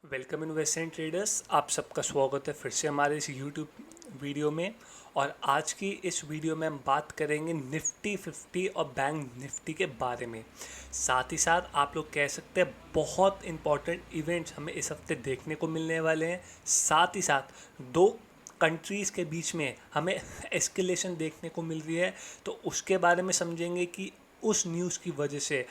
Welcome investment traders, आप सबका स्वागत है फिर से हमारे इस यूट्यूब वीडियो में। और आज की इस वीडियो में हम बात करेंगे निफ्टी 50 और बैंक निफ्टी के बारे में। साथ ही साथ आप लोग कह सकते हैं बहुत इंपॉर्टेंट इवेंट्स हमें इस हफ्ते देखने को मिलने वाले हैं। साथ ही साथ दो कंट्रीज़ के बीच में हमें एस्केलेशन देखने को मिल रही है, तो उसके बारे में समझेंगे कि उस न्यूज़ की वजह से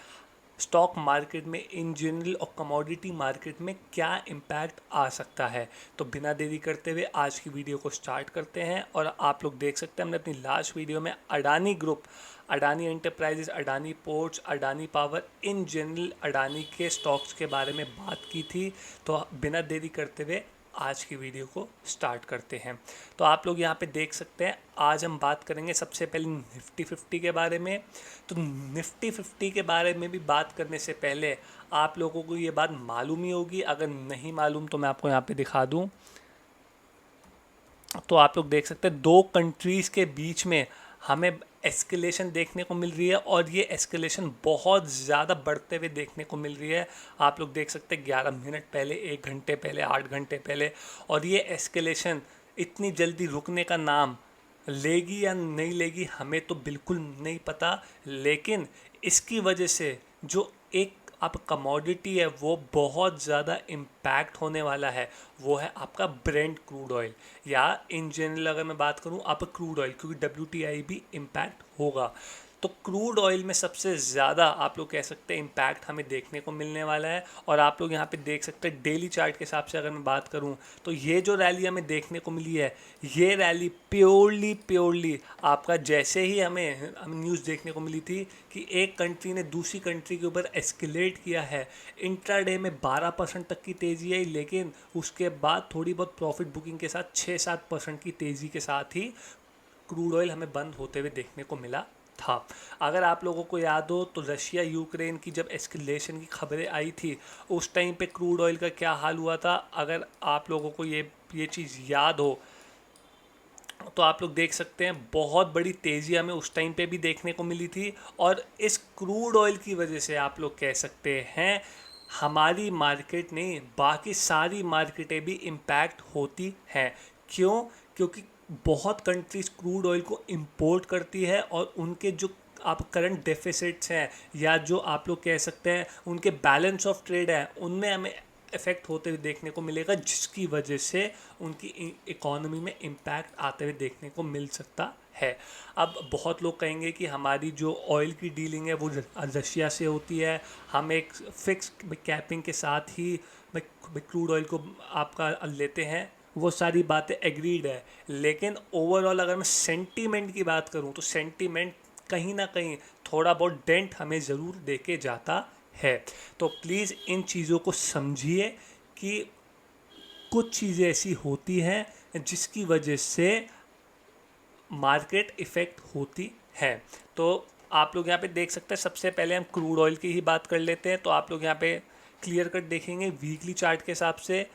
स्टॉक मार्केट में इन जनरल और कमोडिटी मार्केट में क्या इम्पैक्ट आ सकता है। तो बिना देरी करते हुए आज की वीडियो को स्टार्ट करते हैं। और आप लोग देख सकते हैं हमने अपनी लास्ट वीडियो में Adani group, Adani enterprises, Adani ports, Adani power, in general Adani के स्टॉक्स के बारे में बात की थी। तो बिना देरी करते हुए आज की वीडियो को स्टार्ट करते हैं। तो आप लोग यहाँ पे देख सकते हैं आज हम बात करेंगे सबसे पहले निफ्टी 50 के बारे में। तो निफ्टी 50 के बारे में भी बात करने से पहले आप लोगों को ये बात मालूम ही होगी, अगर नहीं मालूम तो मैं आपको यहाँ पे दिखा दूँ। तो आप लोग देख सकते हैं दो कंट्रीज़ के बीच में हमें एस्केलेशन देखने को मिल रही है, और ये एस्केलेशन बहुत ज़्यादा बढ़ते हुए देखने को मिल रही है। आप लोग देख सकते हैं 11 मिनट पहले, 1 घंटे पहले, 8 घंटे पहले। और ये एस्केलेशन इतनी जल्दी रुकने का नाम लेगी या नहीं लेगी हमें तो बिल्कुल नहीं पता, लेकिन इसकी वजह से जो एक आप कमोडिटी है वो बहुत ज़्यादा इम्पैक्ट होने वाला है। वो है आपका ब्रेंट क्रूड ऑयल, या इन जनरल अगर मैं बात करूँ आप क्रूड ऑयल, क्योंकि WTI भी इम्पैक्ट होगा। तो क्रूड ऑयल में सबसे ज़्यादा आप लोग कह सकते हैं इम्पैक्ट हमें देखने को मिलने वाला है। और आप लोग यहाँ पे देख सकते हैं डेली चार्ट के हिसाब से अगर मैं बात करूँ तो ये जो रैली हमें देखने को मिली है, ये रैली प्योरली आपका जैसे ही हमें न्यूज़ देखने को मिली थी कि एक कंट्री ने दूसरी कंट्री के ऊपर एस्केलेट किया है, इंट्राडे में 12% तक की तेज़ी आई, लेकिन उसके बाद थोड़ी बहुत प्रॉफिट बुकिंग के साथ 6-7% की तेज़ी के साथ ही क्रूड ऑयल हमें बंद होते हुए देखने को मिला था। अगर आप लोगों को याद हो तो रशिया यूक्रेन की जब एस्केलेशन की खबरें आई थी, उस टाइम पे क्रूड ऑयल का क्या हाल हुआ था, अगर आप लोगों को ये चीज़ याद हो तो आप लोग देख सकते हैं बहुत बड़ी तेज़ी हमें उस टाइम पे भी देखने को मिली थी। और इस क्रूड ऑयल की वजह से आप लोग कह सकते हैं हमारी मार्केट नहीं, बाकी सारी मार्केटें भी इम्पैक्ट होती हैं। क्यों? क्योंकि बहुत कंट्रीज क्रूड ऑयल को इंपोर्ट करती है, और उनके जो आप करंट डेफिसिट्स हैं, या जो आप लोग कह सकते हैं उनके बैलेंस ऑफ ट्रेड है, उनमें हमें इफ़ेक्ट होते हुए देखने को मिलेगा, जिसकी वजह से उनकी इकोनॉमी में इम्पैक्ट आते हुए देखने को मिल सकता है। अब बहुत लोग कहेंगे कि हमारी जो ऑयल की डीलिंग है वो रशिया से होती है, हम एक फिक्स कैपिंग के साथ ही क्रूड ऑयल को आपका लेते हैं। वो सारी बातें एग्रीड है, लेकिन ओवरऑल अगर मैं सेंटीमेंट की बात करूं तो सेंटीमेंट कहीं ना कहीं थोड़ा बहुत डेंट हमें ज़रूर दे के जाता है। तो प्लीज़ इन चीज़ों को समझिए कि कुछ चीज़ें ऐसी होती हैं जिसकी वजह से मार्केट इफ़ेक्ट होती है। तो आप लोग यहाँ पे देख सकते हैं, सबसे पहले हम क्रूड ऑयल की ही बात कर लेते हैं। तो आप लोग यहाँ पे क्लियर कट देखेंगे वीकली चार्ट के हिसाब से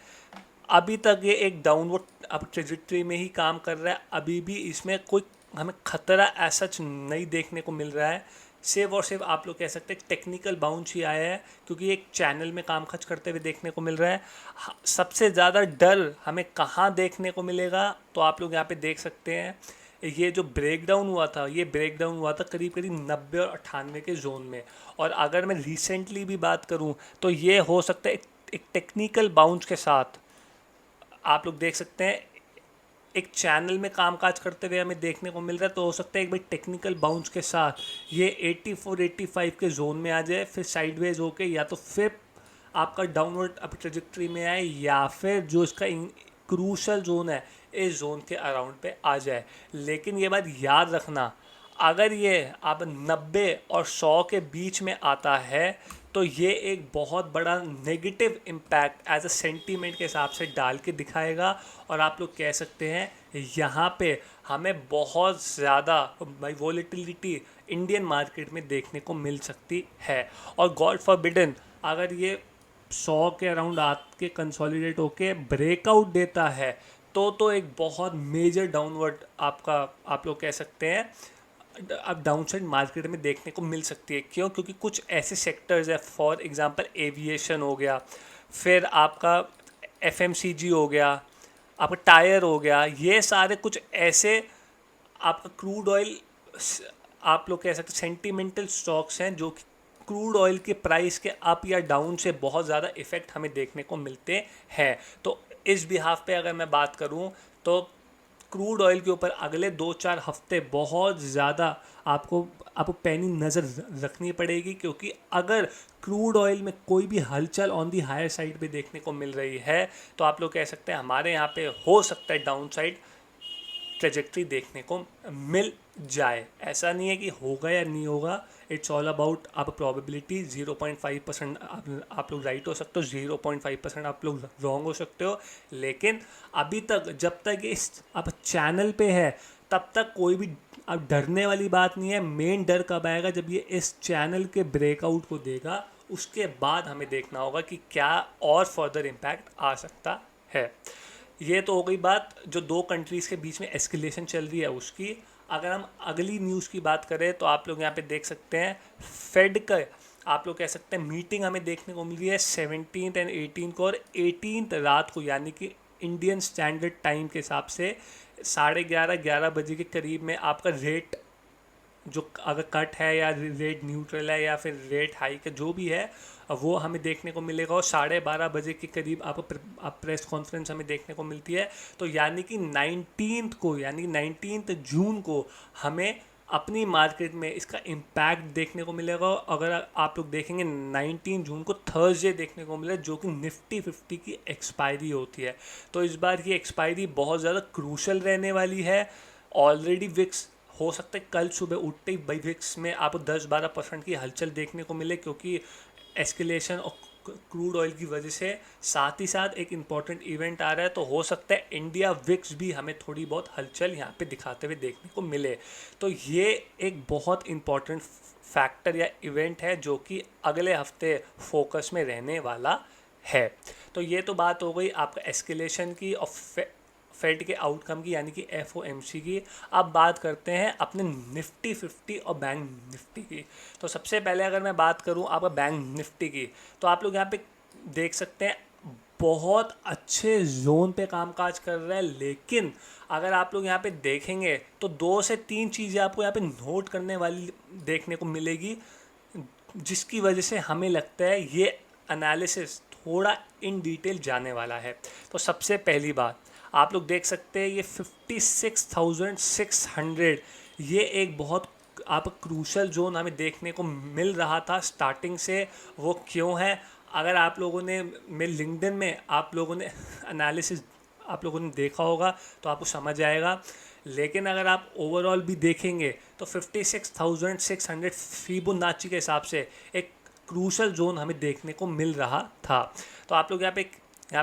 अभी तक ये एक डाउनवर्ड अब ट्रेजेक्ट्री में ही काम कर रहा है। अभी भी इसमें कोई हमें खतरा ऐसा नहीं देखने को मिल रहा है। सिर्फ और सिर्फ आप लोग कह सकते हैं टेक्निकल बाउंस ही आया है, क्योंकि एक चैनल में काम खर्च करते हुए देखने को मिल रहा है। सबसे ज़्यादा डर हमें कहाँ देखने को मिलेगा, तो आप लोग यहाँ पे देख सकते हैं ये जो ब्रेकडाउन हुआ था, ये ब्रेकडाउन हुआ था करीब करीब 90 और 98 के जोन में। और अगर मैं रिसेंटली भी बात करूं तो ये हो सकता है एक टेक्निकल बाउंस के साथ आप लोग देख सकते हैं एक चैनल में कामकाज करते हुए हमें देखने को मिल रहा है। तो हो सकता है एक भाई टेक्निकल बाउंस के साथ ये 84-85 के जोन में आ जाए, फिर साइडवेज होके या तो फिर आपका डाउनवर्ड अप ट्रेजेक्ट्री में आए, या फिर जो इसका क्रूशल जोन है इस जोन के अराउंड पे आ जाए। लेकिन ये बात याद रखना, अगर ये आप 90 और 100 के बीच में आता है तो ये एक बहुत बड़ा negative impact as a sentiment के हिसाब से डाल के दिखाएगा। और आप लोग कह सकते हैं यहाँ पे हमें बहुत ज़्यादा भाई वॉलेटिलिटी इंडियन मार्केट में देखने को मिल सकती है। और गॉड फॉरबिडन अगर ये 100 के अराउंड आके कंसोलिडेट होके ब्रेकआउट देता है तो एक बहुत मेजर डाउनवर्ड आपका आप लोग कह सकते हैं अब डाउनसाइड मार्केट में देखने को मिल सकती है। क्यों? क्योंकि कुछ ऐसे सेक्टर्स है, फॉर एग्जांपल एविएशन हो गया, फिर आपका एफएमसीजी हो गया, आपका टायर हो गया, ये सारे कुछ ऐसे आपका क्रूड ऑयल, आप लोग कह सकते सेंटिमेंटल स्टॉक्स हैं जो कि क्रूड ऑयल के प्राइस के अप या डाउन से बहुत ज़्यादा इफ़ेक्ट हमें देखने को मिलते हैं। तो इस बिहाफ पे अगर मैं बात करूं तो क्रूड ऑयल के ऊपर अगले 2-4 हफ्ते बहुत ज़्यादा आपको आपको पैनी नज़र रखनी पड़ेगी, क्योंकि अगर क्रूड ऑयल में कोई भी हलचल ऑन दी हायर साइड पे देखने को मिल रही है तो आप लोग कह सकते हैं हमारे यहाँ पे हो सकता है डाउन साइड ट्रेजेक्ट्री देखने को मिल जाए। ऐसा नहीं है कि होगा या नहीं होगा, इट्स ऑल अबाउट आप प्रोबेबिलिटी। 0.5% आप लोग राइट हो सकते हो, 0.5% आप लोग रॉन्ग हो सकते हो, लेकिन अभी तक जब तक इस आप चैनल पे है तब तक कोई भी अब डरने वाली बात नहीं है। मेन डर कब आएगा, जब ये इस चैनल के ब्रेकआउट को देगा, उसके बाद हमें देखना होगा कि क्या और फर्दर इम्पैक्ट आ सकता है। ये तो हो गई बात जो दो कंट्रीज़ के बीच में एस्केलेशन चल रही है उसकी। अगर हम अगली न्यूज़ की बात करें तो आप लोग यहाँ पे देख सकते हैं फेड का आप लोग कह सकते हैं मीटिंग हमें देखने को मिल रही है 17 एंड 18 को, और 18 रात को यानी कि इंडियन स्टैंडर्ड टाइम के हिसाब से 11:30-11 बजे के करीब में आपका रेट जो अगर कट है या रेट न्यूट्रल है या फिर रेट हाइक है जो भी है वो हमें देखने को मिलेगा। और 12:30 बजे के करीब आप प्रेस कॉन्फ्रेंस हमें देखने को मिलती है। तो यानी कि 19 को यानी 19 जून को हमें अपनी मार्केट में इसका इम्पैक्ट देखने को मिलेगा। अगर आप लोग देखेंगे 19 जून को थर्सडे देखने को मिलेगा जो कि निफ्टी 50 की एक्सपायरी होती है। तो इस बार की एक्सपायरी बहुत ज़्यादा क्रूशल रहने वाली है। ऑलरेडी विक्स हो सकता है कल सुबह उठते ही भाई विक्स में आपको 10-12% की हलचल देखने को मिले, क्योंकि एस्केलेशन और क्रूड ऑयल की वजह से साथ ही साथ एक इम्पॉर्टेंट इवेंट आ रहा है। तो हो सकता है इंडिया विक्स भी हमें थोड़ी बहुत हलचल यहाँ पे दिखाते हुए देखने को मिले। तो ये एक बहुत इम्पॉर्टेंट फैक्टर या इवेंट है जो कि अगले हफ्ते फोकस में रहने वाला है। तो ये तो बात हो गई आपका एस्केलेशन की और फेड के आउटकम की यानी कि एफओएमसी की। अब बात करते हैं अपने निफ्टी 50 और बैंक निफ्टी की। तो सबसे पहले अगर मैं बात करूं आपका बैंक निफ्टी की, तो आप लोग यहाँ पे देख सकते हैं बहुत अच्छे जोन पे कामकाज कर रहा है। लेकिन अगर आप लोग यहाँ पे देखेंगे तो 2 से 3 चीज़ें आपको यहाँ पे नोट करने वाली देखने को मिलेगी, जिसकी वजह से हमें लगता है ये एनालिसिस थोड़ा इन डिटेल जाने वाला है। तो सबसे पहली बात आप लोग देख सकते हैं ये 56,600 ये एक बहुत आप क्रूशल जोन हमें देखने को मिल रहा था स्टार्टिंग से। वो क्यों है, अगर आप लोगों ने मेरे लिंक्डइन में आप लोगों ने एनालिसिस आप लोगों ने देखा होगा तो आपको समझ आएगा। लेकिन अगर आप ओवरऑल भी देखेंगे तो 56,600 फिबोनाची के हिसाब से एक क्रूशल जोन हमें देखने को मिल रहा था। तो आप लोग यहाँ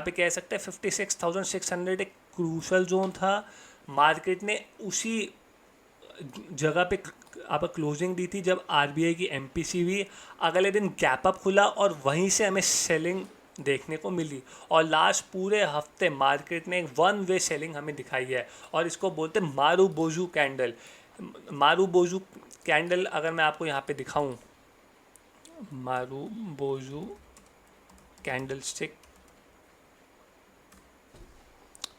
पे कह सकते हैं 56,600 एक क्रूशल जोन था। मार्केट ने उसी जगह पे आप क्लोजिंग दी थी जब आरबीआई की एमपीसी हुई। अगले दिन गैप अप खुला और वहीं से हमें सेलिंग देखने को मिली। और लास्ट पूरे हफ्ते मार्केट ने एक वन वे सेलिंग हमें दिखाई है और इसको बोलते हैं मारू बोजू कैंडल। मारू बोजू कैंडल अगर मैं आपको यहाँ पे दिखाऊं, मारू बोजू कैंडल स्टिक,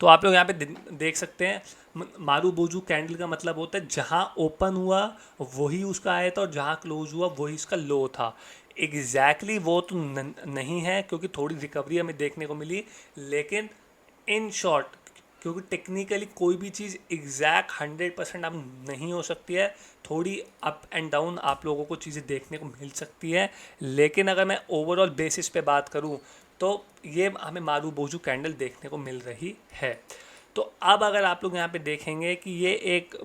तो आप लोग यहाँ पे देख सकते हैं मारू बोजू कैंडल का मतलब होता है जहाँ ओपन हुआ वही उसका आया था और जहाँ क्लोज हुआ वही उसका लो था। एग्जैक्टली वो तो नहीं है क्योंकि थोड़ी रिकवरी हमें देखने को मिली, लेकिन इन शॉर्ट क्योंकि टेक्निकली कोई भी चीज़ एग्जैक्ट 100% अब नहीं हो सकती है, थोड़ी अप एंड डाउन आप लोगों को चीज़ें देखने को मिल सकती है। लेकिन अगर मैं ओवरऑल बेसिस पे बात करूं तो ये हमें मारू बोजू कैंडल देखने को मिल रही है। तो अब अगर आप लोग यहाँ पे देखेंगे कि ये एक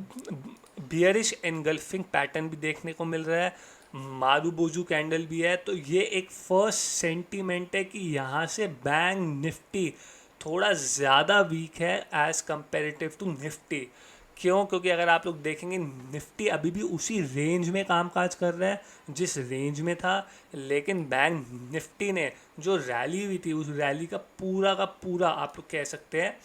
बियरिश एनगल्फिंग पैटर्न भी देखने को मिल रहा है, मारू बोजू कैंडल भी है, तो ये एक फर्स्ट सेंटीमेंट है कि यहाँ से बैंक निफ्टी थोड़ा ज़्यादा वीक है एज़ कंपेरेटिव टू निफ्टी। क्यों, क्योंकि अगर आप लोग देखेंगे निफ्टी अभी भी उसी रेंज में कामकाज कर रहा है जिस रेंज में था, लेकिन बैंक निफ्टी ने जो रैली हुई थी उस रैली का पूरा आप लोग कह सकते हैं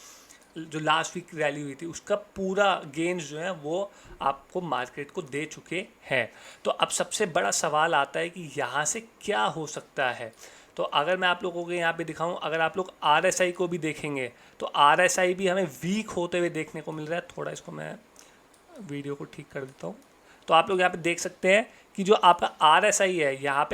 जो लास्ट वीक रैली हुई थी उसका पूरा गेन्स जो है वो आपको मार्केट को दे चुके हैं। तो अब सबसे बड़ा सवाल आता है कि यहाँ से क्या हो सकता है। तो तो अगर मैं आप लोगों को यहाँ पे दिखाऊं, अगर आप लोग RSI को भी देखेंगे तो RSI भी हमें वीक होते हुए देखने को मिल रहा है। थोड़ा इसको मैं वीडियो को ठीक कर देता हूँ। तो आप लोग यहाँ पे देख सकते हैं कि जो आपका RSI है, यहाँ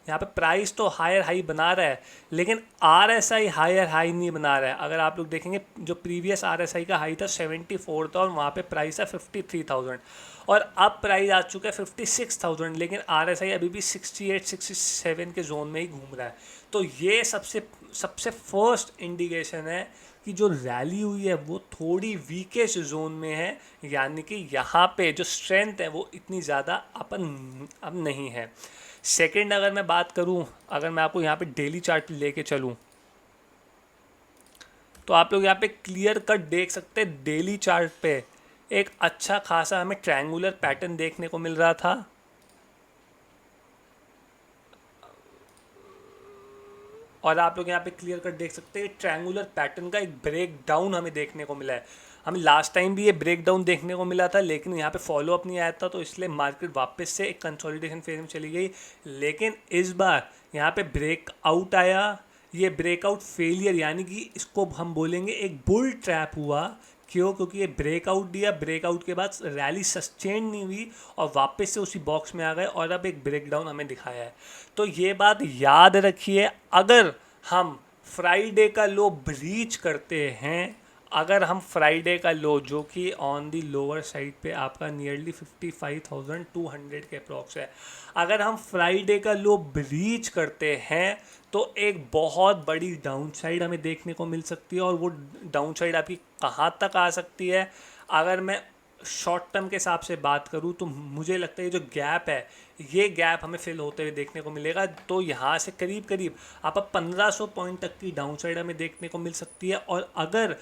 पे प्राइस तो हायर हाई बना रहा है, लेकिन RSI हायर हाई नहीं बना रहा है। अगर आप लोग देखेंगे जो प्रीवियस RSI का हाई था 74 था और वहाँ पे प्राइस है 53,000 और अब प्राइस आ चुका है 56,000, लेकिन RSI अभी भी 68 67 के जोन में ही घूम रहा है। तो ये सबसे सबसे फर्स्ट इंडिकेशन है कि जो रैली हुई है वो थोड़ी वीकेस्ट जोन में है, यानी कि यहाँ पे जो स्ट्रेंथ है वो इतनी ज़्यादा अपन अब नहीं है। सेकंड अगर मैं बात करूँ, अगर मैं आपको यहाँ पे डेली चार्ट लेके चलूँ तो आप लोग यहाँ पे क्लियर कट देख सकते हैं डेली चार्ट पे एक अच्छा खासा हमें ट्रायंगुलर पैटर्न देखने को मिल रहा था। और आप लोग यहाँ पे क्लियर कट देख सकते हैं ट्रायंगुलर पैटर्न का एक ब्रेक डाउन हमें देखने को मिला है। हमें लास्ट टाइम भी ये ब्रेक डाउन देखने को मिला था, लेकिन यहाँ पे फॉलो अप नहीं आया था, तो इसलिए मार्केट वापस से एक कंसोलिडेशन फेज में चली गई। लेकिन इस बार यहाँ पे ब्रेकआउट आया, ये ब्रेकआउट फेलियर, यानी कि इसको हम बोलेंगे एक बुल ट्रैप हुआ। क्यों? क्योंकि ये ब्रेकआउट दिया, ब्रेकआउट के बाद रैली सस्टेन नहीं हुई और वापस से उसी बॉक्स में आ गए और अब एक ब्रेकडाउन हमें दिखाया है। तो ये बात याद रखिए, अगर हम फ्राइडे का लो ब्रीच करते हैं, अगर हम फ्राइडे का लो जो कि ऑन दी लोअर साइड पे आपका नियरली 55,200 के अप्रॉक्स है, अगर हम फ्राइडे का लो ब्रीच करते हैं तो एक बहुत बड़ी डाउन साइड हमें देखने को मिल सकती है। और वो डाउन साइड आपकी कहाँ तक आ सकती है? अगर मैं शॉर्ट टर्म के हिसाब से बात करूँ तो मुझे लगता है जो गैप है, ये गैप हमें फिल होते हुए देखने को मिलेगा। तो यहाँ से करीब करीब आप 1500 पॉइंट तक की डाउन साइड हमें देखने को मिल सकती है। और अगर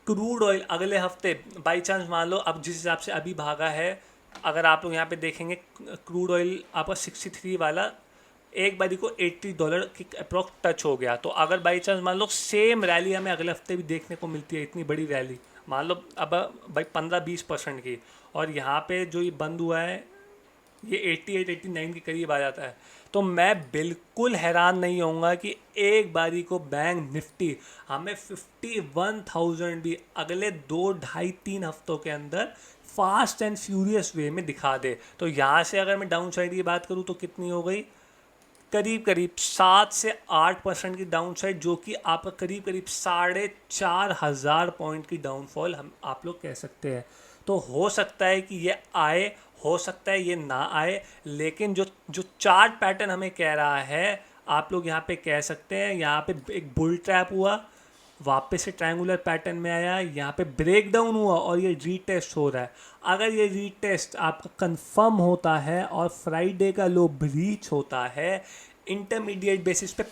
क्रूड ऑयल अगले हफ्ते बाई चांस मान लो अब जिस हिसाब से अभी भागा है, अगर आप लोग यहाँ पे देखेंगे क्रूड ऑयल आपका 63 वाला एक बारी को $80 की अप्रॉक्स टच हो गया, तो अगर बाई चांस मान लो सेम रैली हमें अगले हफ्ते भी देखने को मिलती है, इतनी बड़ी रैली मान लो अब भाई 15-20% की, और यहाँ पे जो ये बंद हुआ है ये 88-89 के करीब आ जाता है, तो मैं बिल्कुल हैरान नहीं होऊंगा कि एक बारी को बैंक निफ्टी हमें 51,000 भी अगले 2-2.5-3 हफ्तों के अंदर फास्ट एंड फ्यूरियस वे में दिखा दे। तो यहाँ से अगर मैं डाउन साइड की बात करूँ तो कितनी हो गई? करीब करीब 7 से 8% की डाउन साइड, जो कि आपका करीब करीब 4,500 पॉइंट की डाउनफॉल हम आप लोग कह सकते हैं। तो हो सकता है कि ये आए, हो सकता है ये ना आए, लेकिन जो जो चार्ट पैटर्न हमें कह रहा है, आप लोग यहाँ पे कह सकते हैं यहाँ पे एक बुल ट्रैप हुआ, वापस से ट्रायंगुलर पैटर्न में आया, यहाँ पे ब्रेक डाउन हुआ और ये रीटेस्ट हो रहा है। अगर ये रीटेस्ट आपका कंफर्म होता है और फ्राइडे का लो ब्रीच होता है, इंटरमीडिएट बेसिस पे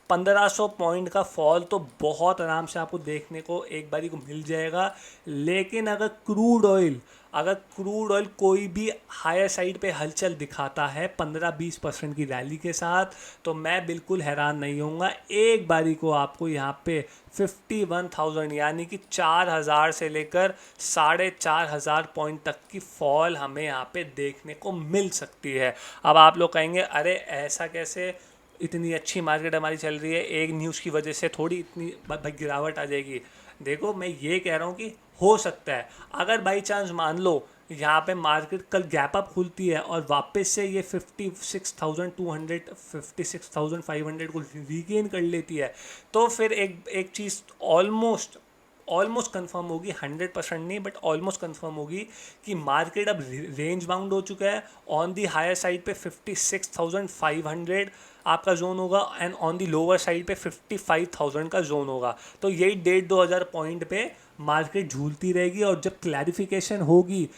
1500 पॉइंट का फॉल तो बहुत आराम से आपको देखने को एक बारी को मिल जाएगा। लेकिन अगर क्रूड ऑयल कोई भी हायर साइड पे हलचल दिखाता है 15-20% की रैली के साथ, तो मैं बिल्कुल हैरान नहीं होऊंगा। एक बारी को आपको यहाँ पे 51,000 यानी कि 4,000 से लेकर 4,500 पॉइंट तक की फॉल हमें यहाँ पे देखने को मिल सकती है। अब आप लोग कहेंगे अरे ऐसा कैसे, इतनी अच्छी मार्केट हमारी चल रही है, एक न्यूज़ की वजह से थोड़ी इतनी भाई गिरावट आ जाएगी। देखो मैं ये कह रहा हूँ कि हो सकता है, अगर बाई चांस मान लो यहाँ पे मार्केट कल गैप अप खुलती है और वापस से ये 56,200 56,500 को रीगेन कर लेती है, तो फिर एक चीज़ ऑलमोस्ट कंफर्म होगी, 100% नहीं बट ऑलमोस्ट कंफर्म होगी कि मार्केट अब रेंज बाउंड हो चुका है। ऑन दी हायर साइड पे 56,500 आपका जोन होगा and on the lower side पे 55,000 का जोन होगा। तो यही 1,500 पॉइंट पे मार्केट झूलती रहेगी। और जब क्लैरिफिकेशन होगी,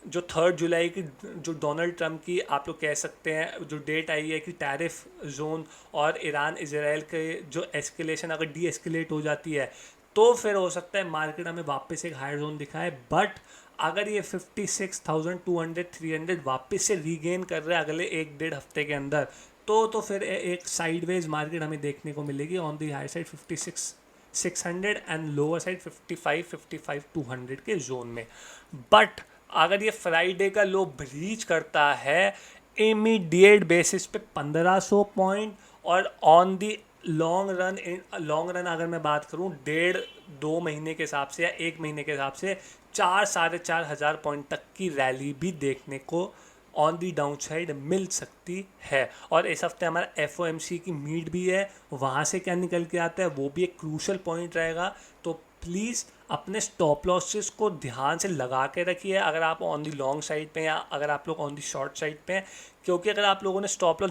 जो 3 जुलाई की जो डोनाल्ड ट्रम्प की आप लोग कह सकते हैं जो डेट आई है कि टैरिफ जोन और ईरान इजराइल के जो एस्केलेशन अगर डी एस्केलेट हो जाती है, तो फिर हो सकता है मार्केट हमें वापस एक हायर जोन दिखाए। बट अगर ये 56,200-300 वापस से रीगेन कर रहे हैं अगले 1-1.5 हफ्ते के अंदर, तो फिर एक साइडवेज मार्केट हमें देखने को मिलेगी on the high side 56,600 and lower side 55,200 के जोन में। बट अगर ये फ्राइडे का लो ब्रीच करता है इमीडिएट बेसिस पे 1500 पॉइंट और ऑन दी लॉन्ग रन अगर मैं बात करूं 1.5-2 महीने के हिसाब से या 1 महीने के हिसाब से 4-4.5 हज़ार पॉइंट तक की रैली भी देखने को ऑन दी डाउन साइड मिल सकती है। और इस हफ्ते हमारा FOMC की मीट भी है, वहाँ से क्या निकल के आता है वो भी एक क्रूशल पॉइंट रहेगा। तो प्लीज़ अपने स्टॉप लॉसेस को ध्यान से लगा के रखिए अगर आप ऑन दी लॉन्ग साइड पे या अगर आप लोग ऑन दी शॉर्ट साइड पे हैं, क्योंकि अगर आप लोगों ने स्टॉप लॉस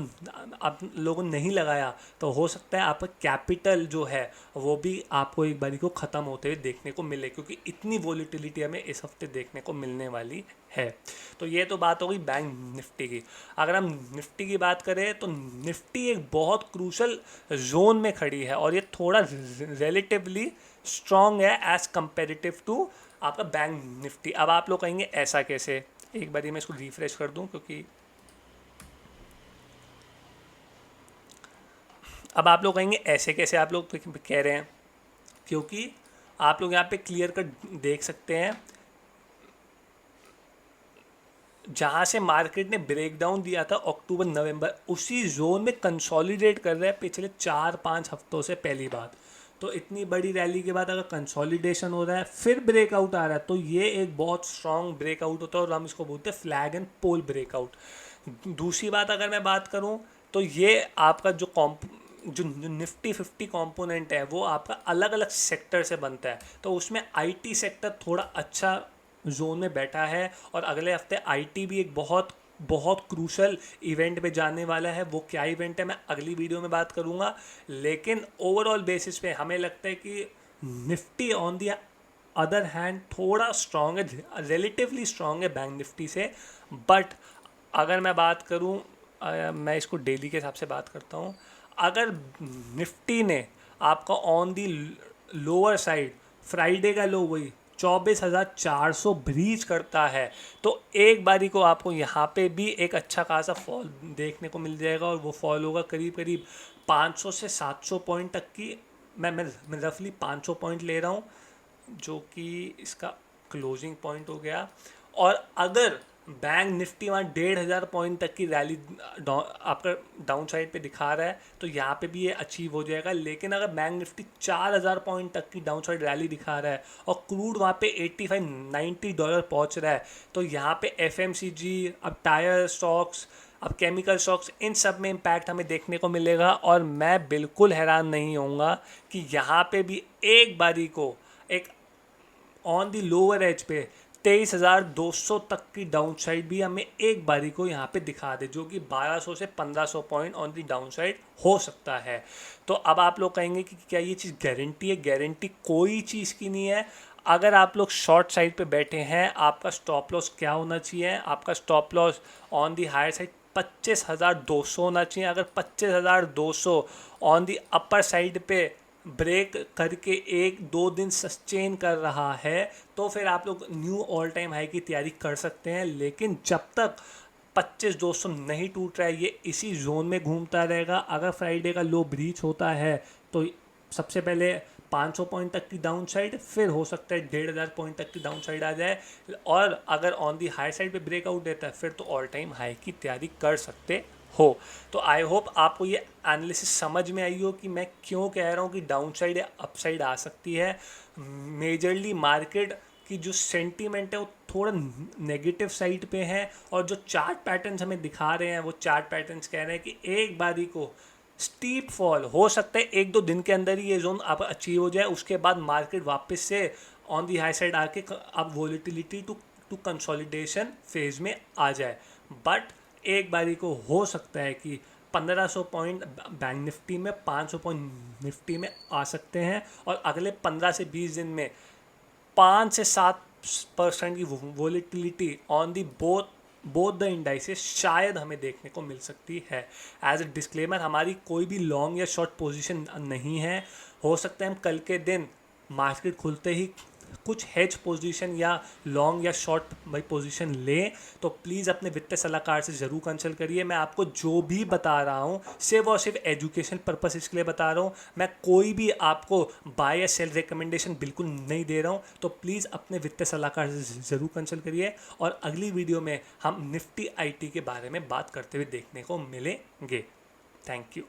आप लोगों ने नहीं लगाया तो हो सकता है आपका कैपिटल जो है वो भी आपको एक बारी को ख़त्म होते हुए देखने को मिले, क्योंकि इतनी वॉलीटिलिटी हमें इस हफ्ते देखने को मिलने वाली है। तो ये तो बात हो गई बैंक निफ्टी की। अगर हम निफ्टी की बात करें तो निफ्टी एक बहुत क्रूशल जोन में खड़ी है और ये थोड़ा रिलेटिवली स्ट्रॉन्ग है एज कंपेरेटिव टू आपका बैंक निफ्टी। अब आप लोग कहेंगे ऐसा कैसे, एक बारी मैं इसको रिफ्रेश कर दूं, क्योंकि अब आप लोग कहेंगे ऐसे कैसे आप लोग कह रहे हैं, क्योंकि आप लोग यहाँ पे क्लियर कट देख सकते हैं जहाँ से मार्केट ने ब्रेकडाउन दिया था अक्टूबर नवंबर, उसी जोन में कंसोलिडेट कर रहा है पिछले 4-5 हफ्तों से पहली बात। तो इतनी बड़ी रैली के बाद अगर कंसोलिडेशन हो रहा है फिर ब्रेकआउट आ रहा है तो ये एक बहुत स्ट्रॉन्ग ब्रेकआउट होता है और हम इसको बोलते हैं फ्लैग एंड पोल ब्रेकआउट। दूसरी बात अगर मैं बात करूँ तो ये आपका जो निफ्टी 50 कंपोनेंट है वो आपका अलग अलग सेक्टर से बनता है। तो उसमें IT सेक्टर थोड़ा अच्छा जोन में बैठा है और अगले हफ्ते IT भी एक बहुत बहुत क्रूशल इवेंट पे जाने वाला है। वो क्या इवेंट है मैं अगली वीडियो में बात करूँगा, लेकिन ओवरऑल बेसिस पे हमें लगता है कि Nifty on the other hand थोड़ा स्ट्रॉन्ग है, रिलेटिवली स्ट्रॉन्ग है बैंक निफ्टी से। बट अगर मैं बात करूँ, मैं इसको डेली के हिसाब से बात करता हूँ, अगर निफ्टी ने आपका on the lower side Friday का लो वही 24,400 ब्रीच करता है तो एक बारी को आपको यहाँ पे भी एक अच्छा खासा फॉल देखने को मिल जाएगा और वो फॉल होगा करीब करीब 500 से 700 पॉइंट तक की। मैं रफली 500 पॉइंट ले रहा हूँ जो कि इसका क्लोजिंग पॉइंट हो गया। और अगर बैंक निफ्टी वहाँ 1,500 पॉइंट तक की रैली आपका डाउन साइड पे दिखा रहा है तो यहाँ पे भी ये अचीव हो जाएगा। लेकिन अगर बैंक निफ्टी 4,000 पॉइंट तक की डाउन साइड रैली दिखा रहा है और क्रूड वहाँ पे $85-90 पहुँच रहा है तो यहाँ पे FMCG, अब टायर स्टॉक्स, अब केमिकल स्टॉक्स, इन सब में इम्पैक्ट हमें देखने को मिलेगा। और मैं बिल्कुल हैरान नहीं होऊंगा कि यहाँ पे भी एक बारी को एक ऑन दी लोअर एज पे 23,200 तक की डाउन साइड भी हमें एक बारी को यहाँ पे दिखा दे, जो कि 1200 से 1500 point on the down side हो सकता है। तो अब आप लोग कहेंगे कि क्या ये चीज़ गारंटी है? गारंटी कोई चीज़ की नहीं है। अगर आप लोग शॉर्ट साइड पे बैठे हैं, आपका स्टॉप लॉस क्या होना चाहिए? आपका stop loss on the higher side 25,200 होना चाहिए। अगर 25,200 ऑन दी अपर साइड पे ब्रेक करके 1-2 दिन सस्टेन कर रहा है तो फिर आप लोग न्यू ऑल टाइम हाई की तैयारी कर सकते हैं। लेकिन जब तक 25,200 नहीं टूट रहा है ये इसी जोन में घूमता रहेगा। अगर फ्राइडे का लो ब्रीच होता है तो सबसे पहले 500 पॉइंट तक की डाउन साइड, फिर हो सकता है 1,500 पॉइंट तक की डाउन साइड आ जाए। और अगर ऑन दी हाई साइड पे ब्रेकआउट देता है फिर तो ऑल टाइम हाई की तैयारी कर सकते हो। तो आई होप आपको ये एनालिसिस समझ में आई हो कि मैं क्यों कह रहा हूँ कि डाउन साइड या अप साइड आ सकती है। मेजरली मार्केट की जो सेंटीमेंट है वो थोड़ा नेगेटिव साइड पे है और जो चार्ट पैटर्न्स हमें दिखा रहे हैं वो चार्ट पैटर्न्स कह रहे हैं कि एक बारी को स्टीप फॉल हो सकता है 1-2 दिन के अंदर ही ये जोन आप अचीव हो जाए। उसके बाद मार्केट वापस से ऑन दी हाई साइड आके अब वॉलीटिलिटी टू कंसोलिडेशन फेज में आ जाए। बट एक बारी को हो सकता है कि 1500 पॉइंट बैंक निफ्टी में, 500 पॉइंट निफ्टी में आ सकते हैं और अगले 15 से 20 दिन में 5 से 7% की volatility on the both the indices शायद हमें देखने को मिल सकती है। एज ए डिस्क्लेमर, हमारी कोई भी लॉन्ग या शॉर्ट पोजीशन नहीं है। हो सकता है हम कल के दिन मार्केट खुलते ही कुछ हेज पोजीशन या लॉन्ग या शॉर्ट भाई पोजीशन लें। तो प्लीज़ अपने वित्तीय सलाहकार से ज़रूर कंसल्ट करिए। मैं आपको जो भी बता रहा हूँ सिर्फ और सिर्फ एजुकेशन पर्पस इसके लिए बता रहा हूँ। मैं कोई भी आपको बाय या सेल रिकमेंडेशन बिल्कुल नहीं दे रहा हूँ। तो प्लीज़ अपने वित्तीय सलाहकार से ज़रूर कंसल्ट करिए और अगली वीडियो में हम निफ्टी IT के बारे में बात करते हुए देखने को मिलेंगे। Thank you.